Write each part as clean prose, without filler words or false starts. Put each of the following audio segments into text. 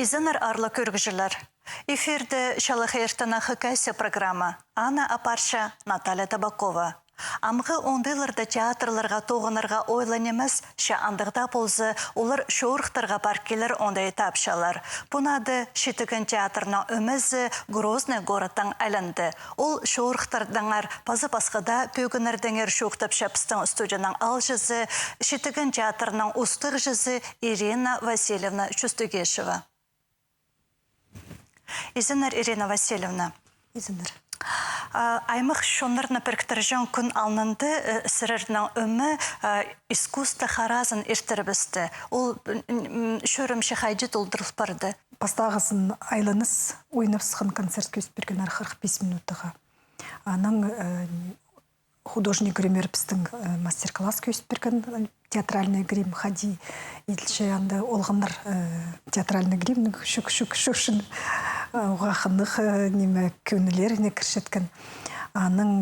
Изенер арлы көргіжілер. Эфирді шалықы ертіна хыкайсы программа Анна Апарша, Наталья Табакова. Амғы ондылырда театрларға тоғынырға ойланеміз, ша андығда болзы, олар шоурықтарға паркелер ондай тапшалар. Бұнады шетігін театрна өмізі Грозный городтан әлінді. Ол шоурықтардаңар пазы басқыда пөгінердіңер шоқтып шапыстың студияның алжызы, шетігін театрның ұстық жызы Ирина Васильевна Чустугешева. Изенер Ирина Васильевна. Изенер. Аймық шонырны біріктіржен күн алынды сірірінің өмі искусство харазын ертірбісті. Ол шөрімші қайды толдырылып барды. Бастағысын айланыз ойнап сықын концерт көсіп берген 45 минуттыға. Аның художник гример біздің мастер-класс көсіп берген театральный грим хади. Илші анда олғандар театральный гримнің шүк-шүк-шүкшін оғақындық неме көнілеріне кіршеткен. Аның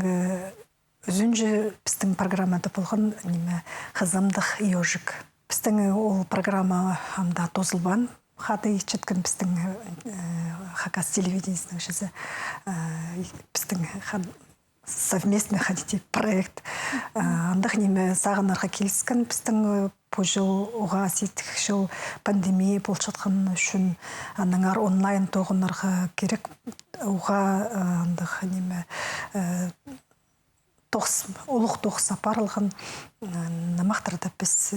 үзінжі біздің программада болған неме қызымдық ежік. Біздің ол программа амда тозылбан қады четкен біздің хакас телевидениесінің жызы біздің совместный ходите проект. Андық неме сағынарға келіскен біздің пожыл оға сетік жыл пандемия бол жатқан үшін аныңар онлайн тоғынарға керек оға андық неме ұлық тоқса парылған намақтырда біз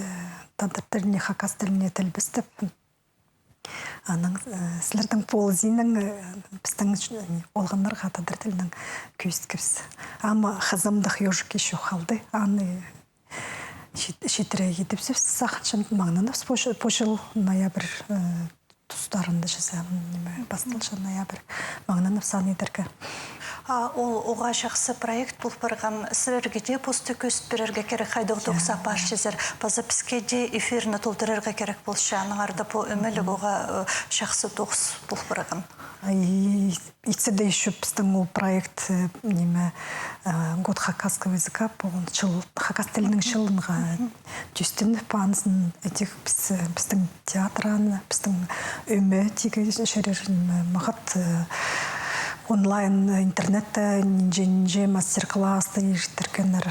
тандыр тіліне хакас тіліне тіл біздіп аның сілердің ползинің біздің олғанларға тандыр тілінің көйісткірс. Ама қызымдық ежік еші қалды. Аны шетірі едіпсіп сақыншын маңнанып пошыл ноябрь тұстарында жазам. Бастылшы ноябрь маңнанып сан едіргі. Ол оға жақсы проект бұл барған сілергеде посты көсіп берерге керек қайдық доқса паш жезер. Базы піскеде эфиріні толдырырға керек бұл шаныңарды бұл өмілік оға жақсы доқс бұл барған. Итседе еще біздің ол проект неме год хакасского языка болын хакас тілінің шылынға түстін пансын этих біздің театраны біздің өмі тегі шерерін мағат онлайн интернетте нинже мастер-класты ежітіркенер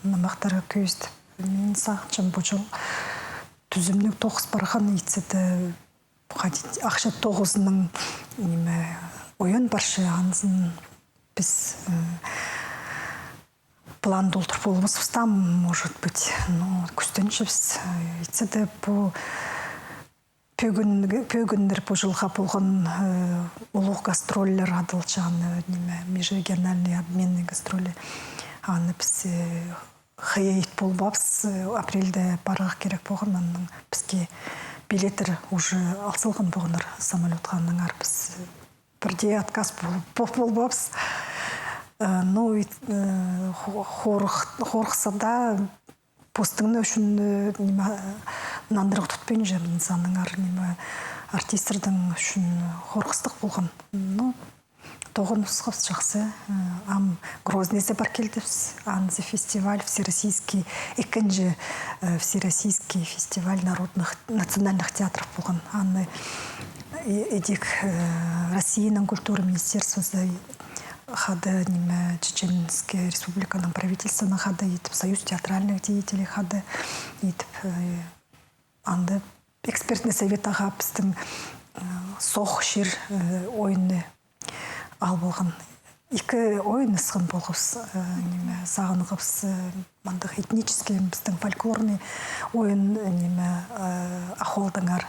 намақтары көзді. Мен сағыншым бұл жыл түзімнің тоғыз барған итседе ақша тоғызының ойын баршы аңызын біз план долтыр болымыз ұстам, может быть, но күстенші біз итседе бұл пөгіндер бұл жылға болған ұлық гастроллер адылчаны, межрегиональный обменный гастроли. Аны біз қиет болбапс, апрельде барақ керек болған, анның бізге билеттер уже алсылған болғандар самолетқанның арпыз. Бірде отказ болбапс. Ну, қорықсада постыңны үшін нандырық тұтпен жәрін insanның артистердің үшін қорқыстық болған. Ну, тоғын ұсқыз жақсы. Ам Грознезе бар келдіпс. Анзы фестиваль, всероссийский, екінші всероссийский фестиваль народных национальных театров болған. Анны едік Россияның культура министерствосы хады Чеченская республиканың правительствоны хады етіп, Союз театральных деятелей хады етіп, анды экспертный совет аға біздің соқ шер ойыны ал болған. Екі ойын ысқын болғыз, сағынығыз мандық этнический біздің фольклорный ойын ақолдыңар.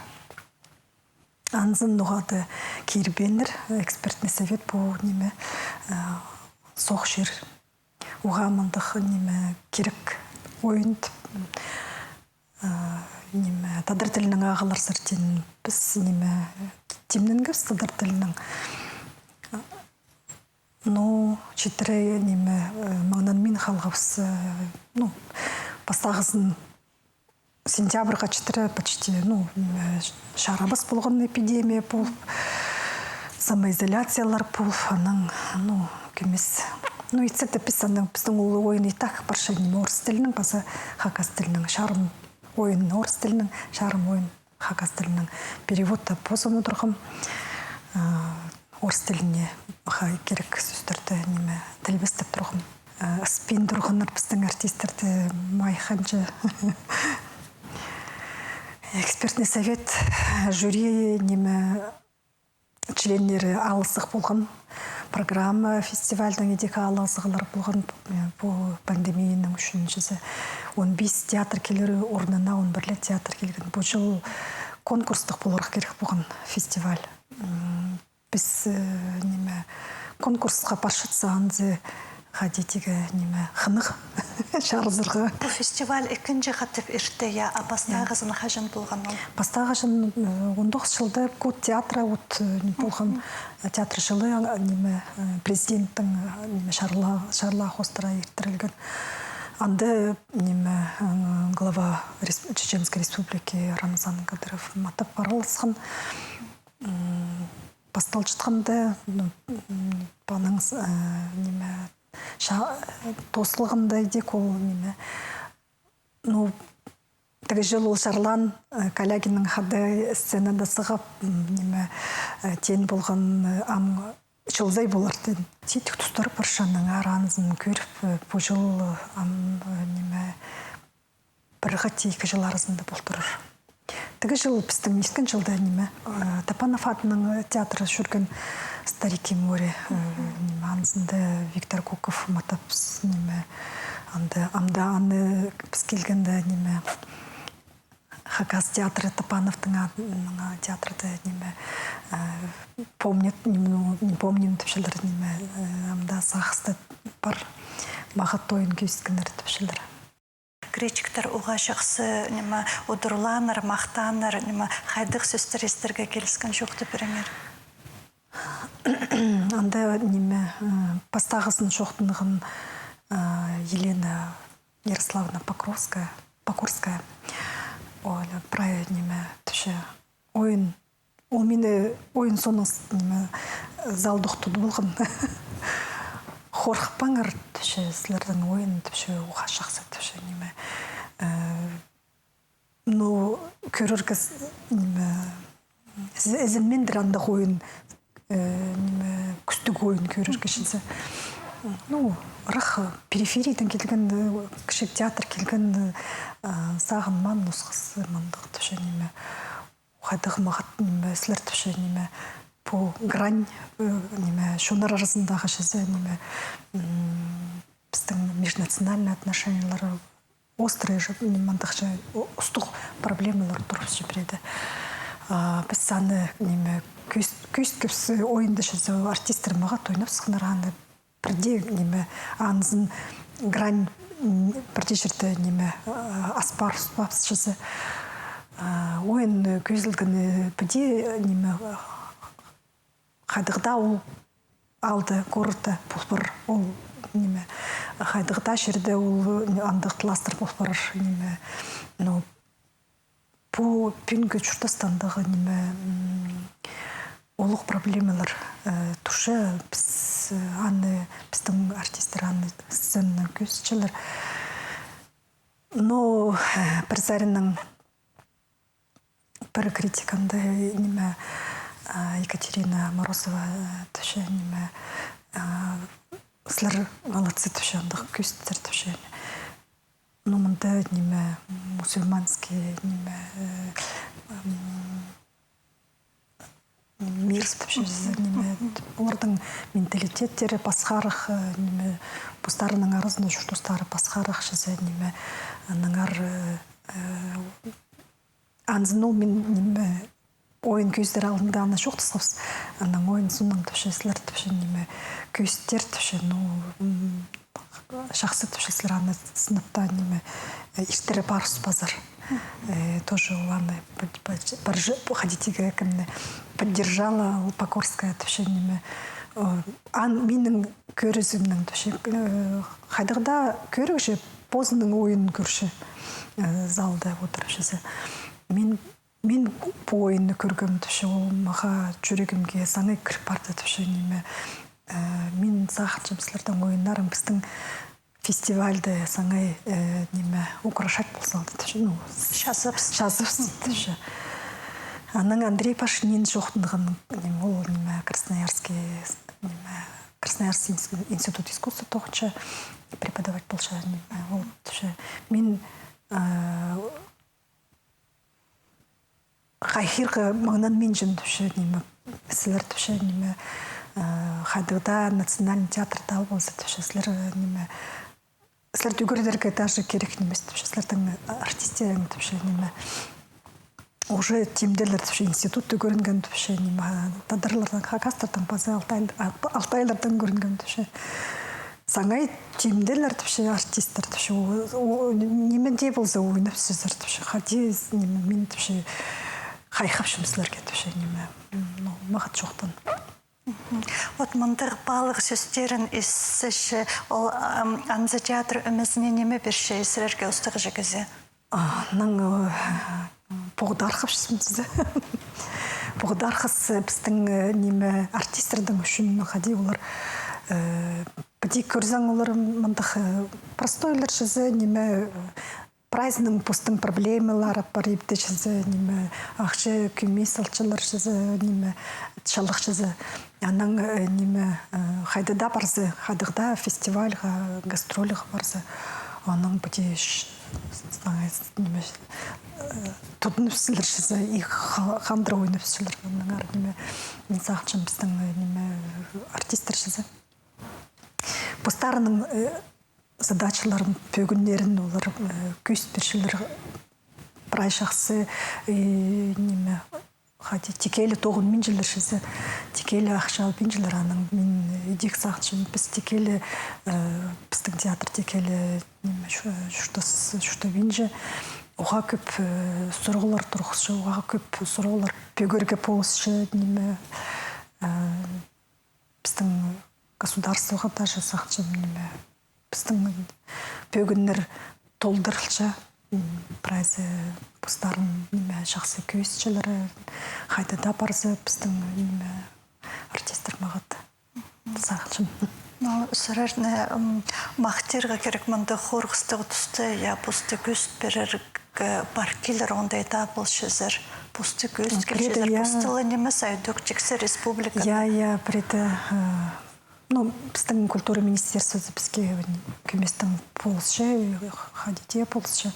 Анзын нұғады кербенір экспертный совет бұл соқ шер. Оға мандық керек ойын тадар тілінің ағылар сәртен біз темнінгі тадар тілінің ну, четыре маңнан мен қалғапсы, ну, бастағысын сентябрға четыре почти, ну, шарабас болған эпидемия болып, самоизоляциялар болып, аның, ну, кемес. Ну, итсет описанның біздің ұлы ойын и так барша орыс тілінің, база хакас тілінің шарым ойын, орыс тілінің шарым ойын хагас тілінің переводта позым отырғым. Орыс тіліне керек сөздерді неме тілбестіп тұрғым. Спин тұрғыныр біздің артистерді майханжы. Экспертный совет жюри неме членлері алысық болған. Программа фестивальдің едегі алысығылар болған бұл пандемияның үшіншісі. 15 театр келері орнына 11 театр келген. Бұл жыл конкурстық боларға керек болған фестиваль. Біз конкурсқа паршытсағанды ғадетігі қынық шарызырға. Бұл фестиваль екінші қатып ерті, я апастағызын қажын болған ол? Апастағызын 19 жылда код театра болған театр жылы президенттің Шарла Хостыра ертірілген. Анды глава Чеченской республики Рамзан Кадыров матап паралысқан. Бастал жатқанды баныңыз тосылғандай дек ол тігі жыл ол Шарлан Калягинның хады сценада сығап тен болған ам жылзай боларды. Тетік тұстар паршаның аранызын көріп, бұл жыл бірға тейкі жыл арызында болдырыр. Тігі жыл біздің ескен жылда Тапанов атының театры жүрген Старики море анысында Виктор Куков матапс амда аны біз келгенде Хагас театры Тапановтың театрды не помним түпшілдір амда сақысты бар мағат тойын күйіскендер түпшілдір. Критиктер оға жақсы ұдырланыр, мақтаныр, қайдық сөздер естерге келіскен жоқты біріңер? Анда пастағысын жоқтынығын Елена Ярославна Покорская прая түші ойын ол мені ойын соның залдық тұды болған қорқпаңыр түші сілердің ойын түші оға жақсы түші көріргіз әзілмендір андық ойын күстік ойын көріргішінсі рақ периферийден келген кішік театр келген сағын ман нұсқысы мандық түші қайдығы мағат сілер түші бұл грань шонар арасындағы жызы біздің межнациональный отношениялары острые мандықшы ұстық проблемалар тұрып жібереді. Біз саны көйст көпсі ойынды жызы артистер мағат ойнап сықнарғаны бірде аңызын грань бірде жерді аспар ұспапс жызы ойын көзілгіні бірде қайдығда ол алды көрді бұлбыр ол қайдығда жерді ол андық ластыр бұлбыр бұл пүнгі чұртастандағы олық проблемалар тұшы біздің артистер сценның көзчілер. Но бір зарының бір критиканды Екатерина Морозова түші сілер молодцы түші андық көзтер түші. Но мұнда мусульманский мир түші. Олардың менталитеттері басқарық, бұстарының арызында жүртустары басқарық жызы ныңар анзын ол мен ойын көздер алдында ана жоқ тұсқапс. Анның ойын сұнның түші, сілер түші көздер түші. Шақсы түші сілер аны сыныпта іштері барыс базар. Тоже аны ходитігі кімні поддержала Покорская түші. Менің көрізімнің түші. Қайдығда көрігші позының ойын көрші залда отырышызы. Мен бұл ойынны көргім түші, ол маға жүрегімге саңай кіріп барды түші. Мен сағатшым сілердің ойынларым біздің фестивальді саңай украшать болсалды түші. Жазыпсы түші. Аның Андрей Пашнин жоқтындығын ол Красноярский институт искусства тоқча преподавать болша. Ол мен қайхирға маңнан мен жын түші сілер түші қадығда национальный театрда болса түші сілер түгірдерге даже керек немес түші сілердің артистерің түші уже тимдерлер түші институтты көрінген түші тадырлардан хакастардан базы алтайлардан көрінген түші саңай тимдерлер түші артисттер түші неменде болса ойнап сөздер түші хади мен түші қайқап жұмысларға түші мағат жоқтан. Вот мындыр балық сөздерін естіші, ол аңзы театр өмізіне неме берші есірерге ұстығы жегізе? Бұғыдарқып шысымызды. Бұғыдарқыз біздің неме артистердің үшін қади олар біде көрзің олар мындық простойлар шызы неме праздның пустың проблемалары бар епті шызы неме ақшы күмей салчылар шызы неме чалық шызы аның неме қайдыда барзы қадығда фестивальға гастроліға барзы оның бұде тұдынып сілер шызы и қандыр ойнып сілер мен сақчым біздің артистер шызы бұстарының задачаларын пөгіндерін олар көспершілер прай жақсы текелі тоғын мен жылыр шызы текелі ақшал мен жылыр аның мен едек сақчым біз текелі біздің театр текелі шүшті бенжі оға көп сұрғылар тұрғызшы оға көп сұрғылар пөгерге полысшы біздің государствоға даже сақчым біздің пөгіннер толдырылша прайзы бұстарын жақсы көйісшілері қайдада барзы біздің артистер мағат сағыншым. Сұрарны мақтерға керек мұнды қорғыстығы түсті, я бұсты көст берер паркелер ондайда бұл шызыр. Бұсты көст келшізір, бұстылы немес айдық тексі республика. Я преті біздің культура министерствосы бізге көместің полысшы, қадете полысшы.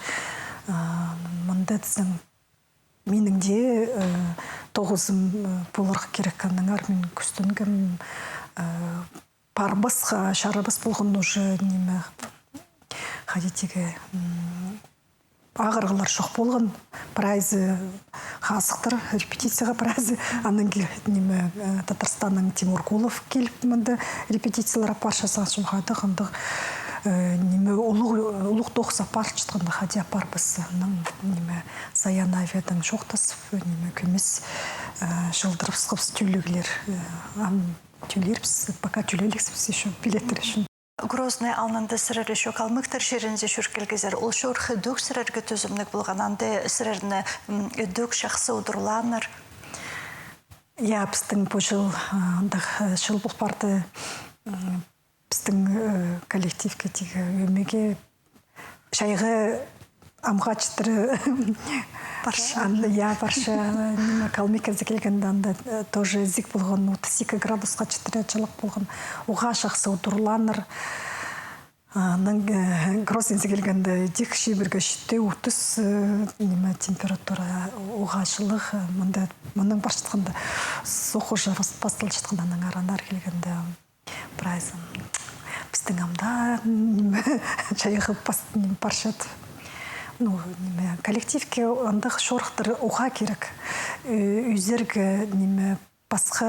Мұнда діздің менің де 9-ым боларға керек қаныңар, мен күстінгім парбасқа, шарабас болған уже неме қадетеге ағырғылар жоқ болған прайзы қасықтыр, репетицияға прайзы. Анын неме Татарстанның Тимур Кулов келіп мұнда репетициялар апарша саңшым қады қандық неме ұлық тоқса апар шытқанда қади апар біз неме Саян Авиядан жоқтасып, неме көмес жылдырып сықпс тюлігілер. Тюлер біз, пока тюлеліксіз еще билеттер үшін. Грозный алнанды сырыр еще калмықтар жерінде жүркелгізер. Ол шорқы дөк сырырғы төзімлік болған, анды сырырны дөк шақсы ұдырланыр. Я біздің бұл жыл бұл барды біздің коллективке тегі өмеге шайғы амға чытыры барша калмекерзе келгенде анда тоже зик болған 32 градусқа чытыры жылық болған оға шақсы ұдырланыр. Грознензе келгенде дик шибірге 30 температура оға жылық. Мұның бар шытқанда соқы жарыс бастыл шытқанда аның аранар келгенде прайзым. Біздің амда жайығы баршат. Коллективке андық шорықтыр оға керек. Үзергі басқа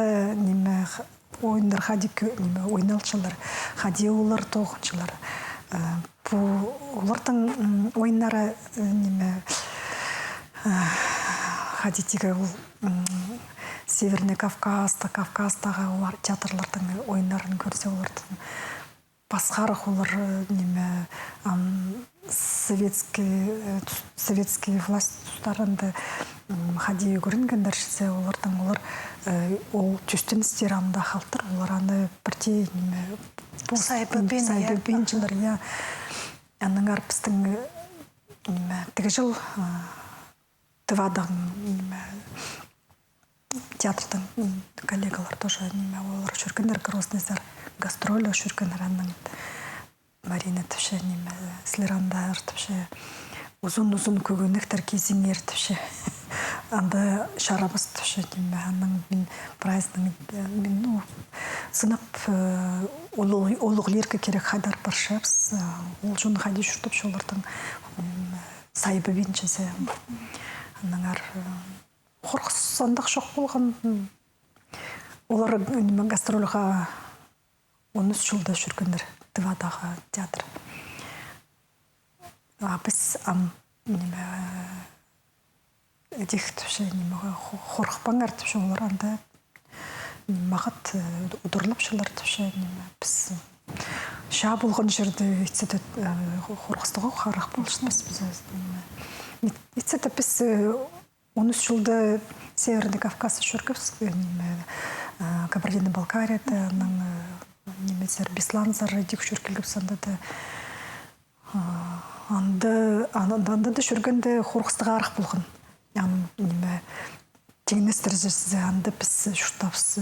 ойындар қади ойналшылар, қади олар тоғыншылар. Олардың ойындары қади тегі Северный Кавказдағы театрлардың ойындарын көрсе олардың басқарық олар советский власть тұстарында қади көрінгендер шызе олардың ол түстін істер амда қалтыр олар аны бірде сайбы жылдар аның арпыстың тігі жыл тывадан театрдан коллегалар тоже неме олар жүргендер грозныздар гастроль жүргендер анның Марина төвше неме слерандар төвше uzun көгөнектер кезеңер төвше анда шарабыз төвше неме анның мен праздник мен сынап олуглерге керек хадар баршапс ол жон хади жүртіп шолардың сайбы бинчесе аныңар Хорқсандық шоқ болған. Олар гастрольға 13 жылда жүргендер Тывадағы театр. Біз хорқпаңар түші олар анда мағат ұдырлап шылар түші біз ша болған жерді хорқыстығы қарақ болышыныз біз. Біз 13 жылда Северный Кавказ жүргіз, Кабардино-Балкарияда, немецер Бесланзар дик жүргілгіп сандады. Анда да жүргенде хорқыстыға арық болған. Теңіністер жерсізе анда біз жұқтапсы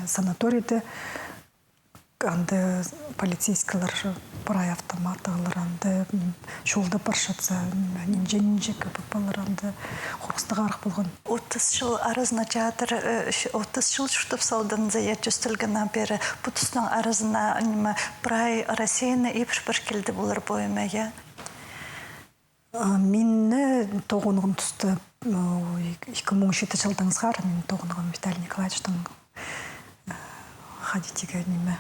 санаторийді, анда полицейскалар парай автоматығылар анда жолда баршатса нинже көпіпалар анда хорқыстыға арық болған. 30 жыл арызына театр 30 жыл жұқтып салдың зая жүстілгіна бері бұтысының арызына парай Россияны епш-бір келді болар бойыма, я? Мені тоғынығым түсті 2017 жылдан сғар, мен тоғынығым Виталий Николаевичтың хадитігі неме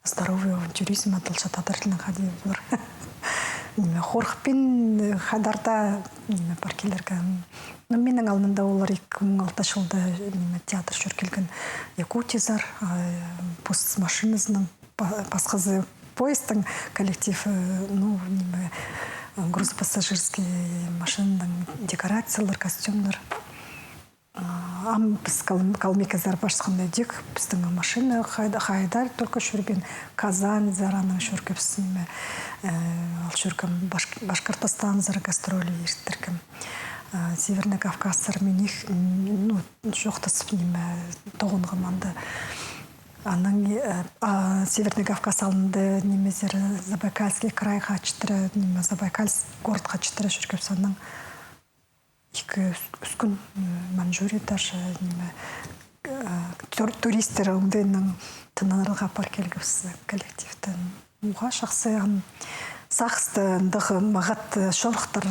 здоровый авантюризм атылша татарчылың хади болар. Хорқпен хадарда паркелерге. Менің алдында олар 2006 жылда театр жүргелген Якутизар, пост машинызның, басқазы поездың коллектив, грузопассажирский машинаның декорациялар, костюмлар. Біз калмеказар башқандай дек, біздің машина хайдар только жүрген Казань зараның жүргепсіме, ал жүргім Башқұртстан зары гастроли ертіргім. Северный Кавказдар мених жоқтасып тоғынғым анда. Северный Кавказ алынды немезер Забайкальский край қачтыры, Забайкальский город қачтыры жүргепсінің. Үскін Манчжурия даже туристер оңдайның тынанырға пар келгіпсі коллективтен. Уға шақсы сақсты дағы мағат шорықтар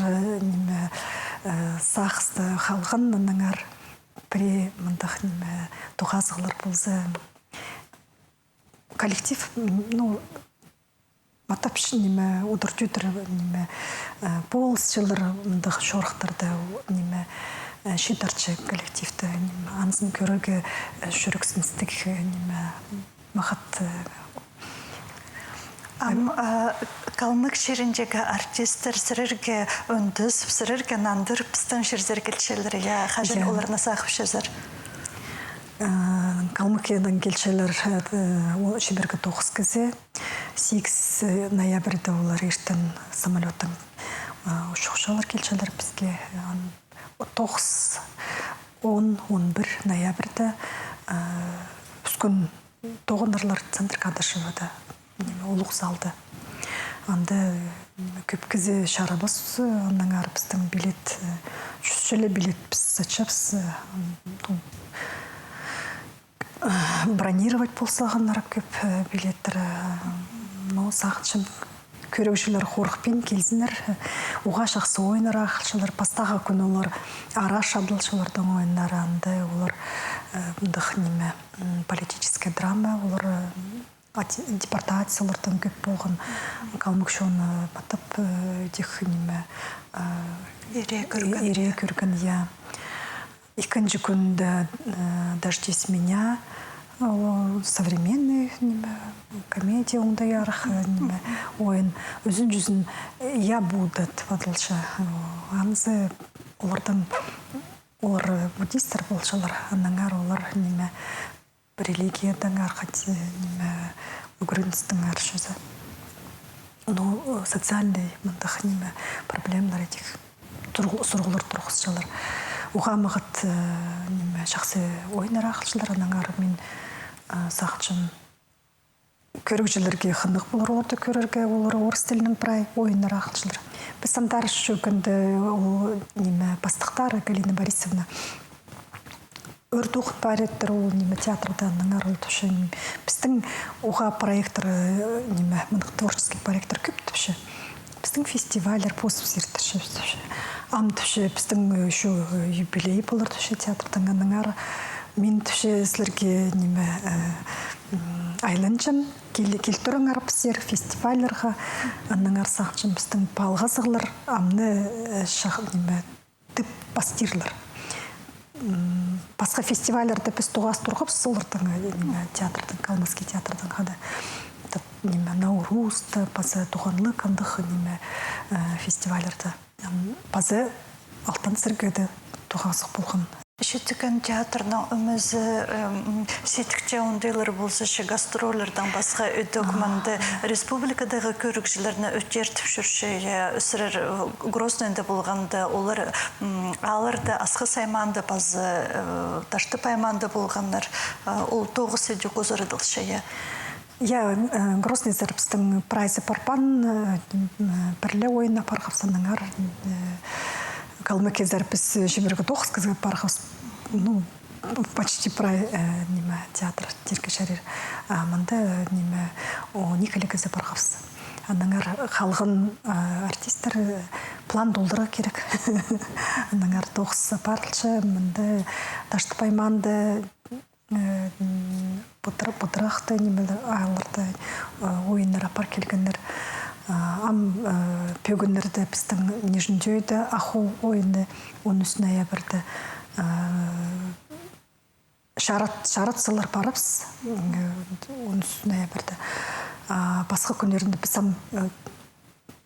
сақсты қалғанныңар пре мұндақ тұғазғылар болзы. Коллектив, матапш удыртютыр полс жылдар мындық шорықтарда шидарчы коллективті ансын көрігі жүріксіністік мақат. Калмык жеріндегі артистер сірірге өндіз, сірірге нандыр пістің жердер келшелері, я қажын оларына сақып шезір. Калмыкиядан келшелер шеберге 9 кізе, 8 ноябрьда олар ештен самолеттің ұшықшалар келшелер бізге. 9, 10, 11 ноябрьда үскін тоғындарлар центр Кадышевада олық залды. Анда көп кізе шарабас, анның ары біздің билет, 100 желі билет біз сачапсы. Бронировать болсағанлар көп билеттер, сағытшым көрекшілер қорықпен келзінер, оға жақсы ойынар ақылшылар, пастаға күн олар ара шабдылшылардың ойынлары анды, олар политическая драма, олар депортациялардан көп болған калмыкшоны батып ире көрген. Икінжі күнді «Дождись меня», современный комедия оңдай арық ойын. Өзін жүзін «Я буду» вадылша. Анзы олар буддистер болшалар, аннаңар олар религиядан арқат үгіріністің аршызы. Социальный проблемалар этих сұрғылар тұрғысшалар. угамыгыт неме жақсы ойнар ақылшылар анаңар мен сақчым көргүчүлөргө хындык болор оларды көрөргө олар орыс тилинин прай ойнар ақылшылар. Біз сандар шөгінді ол неме бастықтары Галина Борисовна өрдуq пареттер ол неме театрда наңар ол түші біздің оға проекттер неме мындық творческий проекттер көп түші. Біздің фестивалер посып зерттіші түші. Ам түші біздің еще юбилей болар түші театрдан наңар. Мен түші сілерге неме айланчым келтірің арпсер фестивалерға аннаңар сақчым біздің балғазығылар амны неме тіп бастирлар. Басқа фестивалерді біз тоғас тұрғып солардың театрдың, Калмыский театрдың қады. Наурузды, базы туғанлы қандық фестивалерді. Базы алтын сіргеді тоғасық болған. Шеттікен театрның өмізі сетікте ондайлар болса гастролердің басқа өтөкманды республикадағы көрікшілеріне өттертіп жүрші, өсірер Грознойда болғанды, олар алырды, асқы сайманды, базы ташты пайманды болғандар, ол тоғы седек өзірділші. Грозный зәріпстің прайзы парпан бірлі ойына парқапсаныңар. Калмыки зәрпіс жібергі тоғыз кізгі парқапс, почти прай театр терке шарир. Манда Николай кізі парқапс. Аныңар қалғын артистер план долдыра керек. Аныңар тоғыз парылшы, мында ташты пайманды, бұтырақты айларды ойынлар апар келгендер. Ам пөгінлерді біздің нежіндейді ақу ойыны оның үстіне ябірді. Шаратсылар барыпс, оның үстіне ябірді. Басқа күндерінде біздің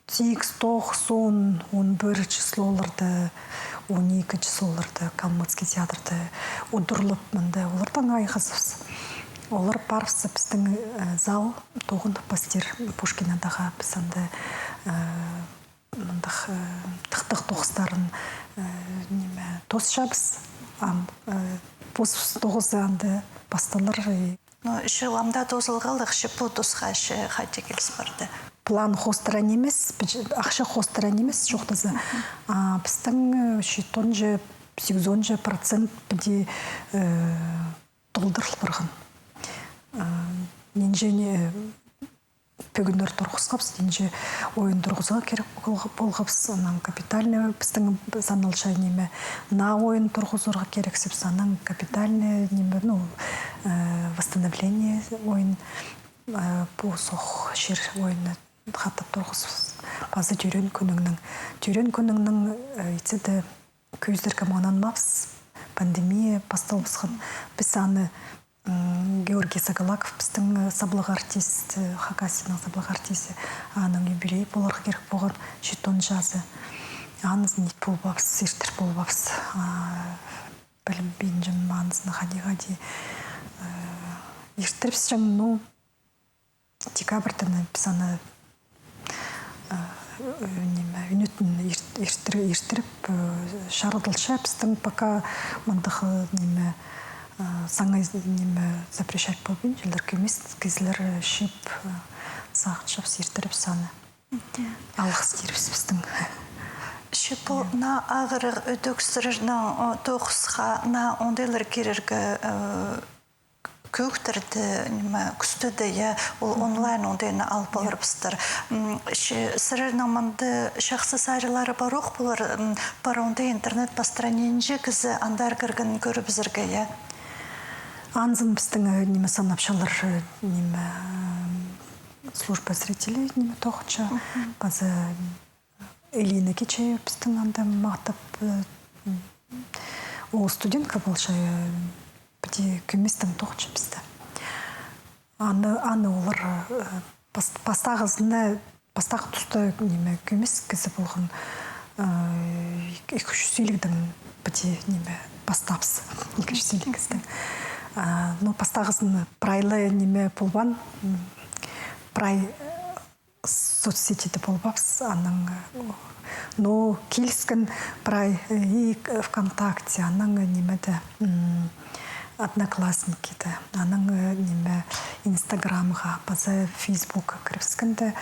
8, 9, 11 числоларды, 12 числоларды Калмыцкий театрды ұдырлып мұнда олардан айғызыпс. Олар барыпсы біздің зал тоғындық бастер Пушкинадағы біздіңді тықтық тоғыстарын тос жабыз, бос тоғызды анды басталар. Үші ламда тозылғалық шепу тосқа қайты келіс барды. План хостыран емес, ақша хостыран емес жоқтызы. Біздің 8-10% біде толдырыл барған. Ненже пөгіндер тұрғызғапс, ненже ойын тұрғызға керек болғапс, капитальный біздің саналша неме, на ойын тұрғызырға керексіп, санан капитальный неме, восстановление ойын, соқ жер ойыны қаттап тұрғызыпс. Базы түйрен күніңнің етседі көздерге маңанмапс, пандемия басталбысқан. Біз аны Георгий Сагалаков, біздің саблық артист, Хакасияның саблық артисі, аның юбилей боларға керек болған жетон жазы. Аныз нет болбапс, сертір болбапс. Білім бейінжім маңызны ғади. Ертіріпс жаң, декабрдың біз аны үнетін ертіріп шарыдылша біздің пока мандығы саңай запрещать болбын, жылдар көмес, кезілер шеп, сағытшап, сертіріп саны. Алғыз деріпс біздің. Шепу на ағырық өтөксірірінің тоғысқа на ондайлар керергі көктерді, күстіді, ол онлайн ондайны алып алырыпстыр. Сірірінің мұнды шақсы сайрылары баруқ болар, бар ондай интернет бастыраненже кізі андар кіргін көріп зірге, Анзын біздің санапшалар служба зрителей тоғыча. Базы Элина Кечеев біздің анда мақтап ол студентка болша біде көместің тоғыча бізді. Аны олар бастағы тұста көмес кізі болған 200 елігдің біде бастапсы 200 елігіздің. Пастағызын прайлы неме болбан, прай соцсетиде болбапс, аның но келіскен прай и ВКонтакте, аның немеде одноклассники-де, аның неме Инстаграмға, база Фейсбукқа кіріскенде,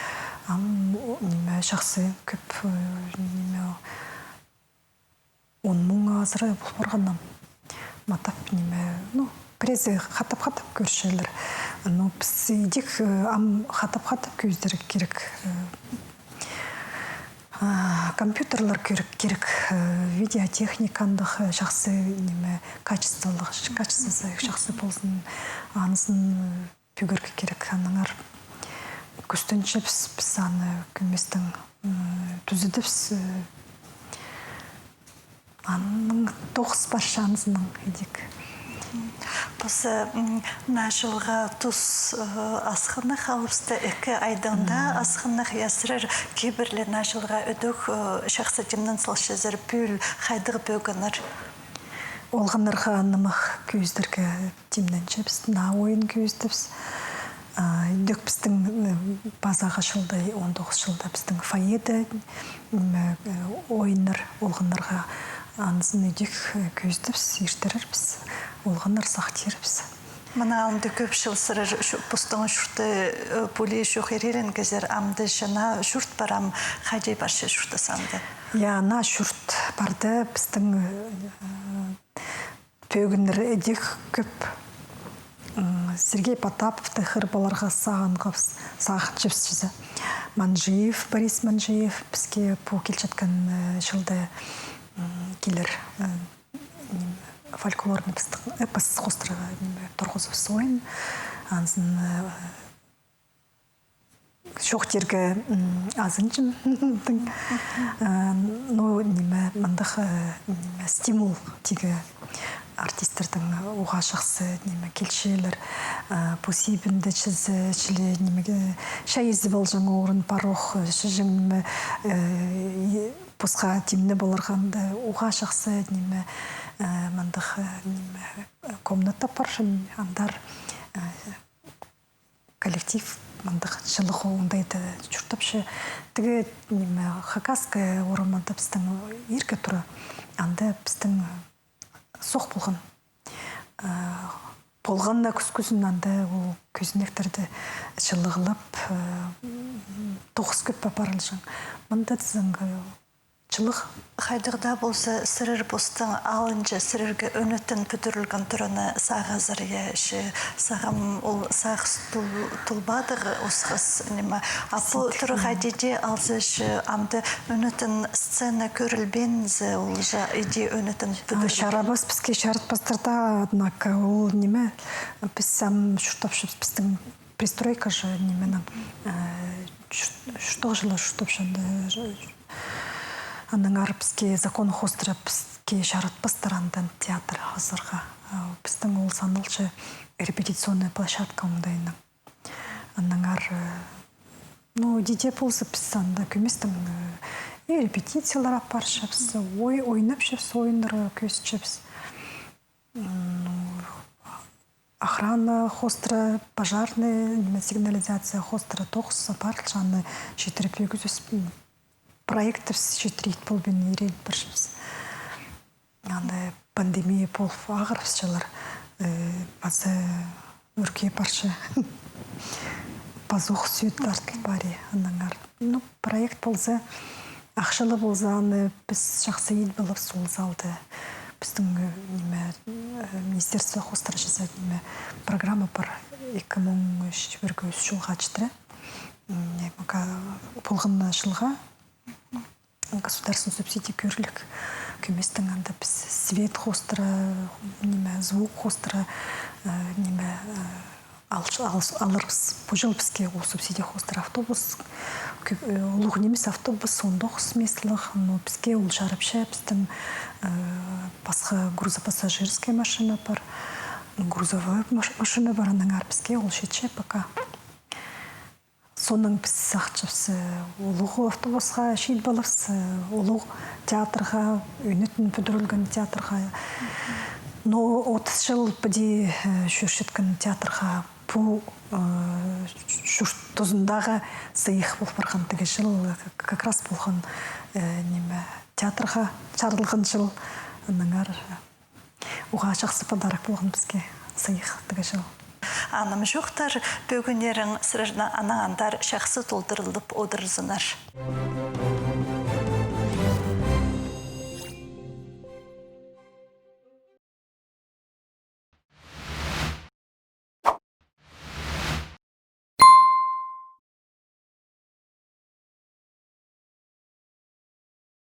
неме жақсы көп неме 10 мың азыры бұл барғаннан. Матап неме, презе хатап көршелер. Но біз идек хатап көздері керек. Компьютерлар керек, видеотехникандық жақсы неме качествосы жақсы болсын, анысын бүгіргі керек. Аныңар көстінші біз аны көместің түзіді біз аның 9 баршанызның едік. Осы нашылға тұс асқынық алыпсты 2 айдыңда асқынық ясырыр кейбірлі нашылға өдік шақсы темнің сылшызыр пүл қайдығы бөгінір. Олғанырға анымық көздерге темненші біз на ойын көздіпіз. Дөк біздің базаға жылды 19 жылда біздің фаеды ойыныр олғанырға анызын өдек көздіпіз, ештерірбіз, олғаныр сақтербіз. Мына алымды көп жыл сырыр бұстыңы жүрті пөлі жоқ ерелін кезер амды жына жүрт барам қайдей баршы жүрті санды? На жүрт барды біздің төгінір өдек көп Сергей Потаповты қырбаларға сағыншып жүзі. Манжиев, Борис Манжиев бізге по келчатқан жылды келер фольклорны эпос қостырға тұрғызып сойын. Ансын шоқтерге азынчым. Но мандық стимул тегі артистердің оға шақсы келшелер посибінді чізі шайызы бол жаңа орын парох шыжың посқа темні болырғанды оға шақсы мандық комната паршын андар коллектив мандық жылығы оңдайды жүртапшы тігі хакаская орыманда біздің ерке тұры анды біздің соқ болған. Болғанна күз-күзін анда ол көзінектерді жылығылап, 9 көп бапарылжың. Мұнда дізіңгі жылық. Қайдығда болса сырыр бостың алынжы сырырғы өнетін пүдірілген тұрыны сағазыр еші, сағам ол сағыз тұлбадығы осқыз нема. Апы тұры қайдеде алзышы амды өнетін сцена көрілбензі ол жа иде өнетін пүдірілген. Шарабыз бізге шарытпастырда, однако ол неме, біз сам шұртапшып біздің пристройка жа неменің шұртық жылы шұртапшанды Аның арбізге закон хостыра бізге шаратпастырандан театр ғазырға. Біздің ол санылшы репетиционный площадка оңдайының. Аның ар, деде болсы біз санда көместің репетициялар апаршапс, ойнапшапс, ойыныры көсчапс. Охрана хостыра, пожарный, сигнализация хостыра тоқсы апарылшаны жетіріп егізіс проектов жетірейт бұл бен ерел біршіміз. Пандемия бол ағырыз жылар. Базы өрке баршы. Базуқ сүйет артыл бари. Проект болса, ақшылы болса, біз жақсы ел болып сол залды. Біздің министерство қостыра жасады программа бар 2003 жылға açtыры. Болғанна жылға государственный субсидий көрлік көместің анда біз свет хостыра, звук хостыра, алырыз. Бұл жыл бізге ол субсидия хостыра автобус, ұлығы немес автобус 19 местлік, но бізге ол жарапша біздің басқа грузопассажирская машина бар, грузовая машина бар, аныңар бізге ол шетше пока. Соның біз сақчыпсы, ұлығы автобусға шейд балықсы, ұлығы театрға, өнетін бүдірілген театрға. Но 30 жыл бұде шөршеткен театрға бұл тұзындағы сыйық болып барған тігі жыл, как раз болған театрға чарылған жыл, ныңар оға жақсы подарок болған бізге сыйық тігі жыл. Анам жоқтар, бөгінерің сұрышына анағандар шақсы толтырылып одырызынар.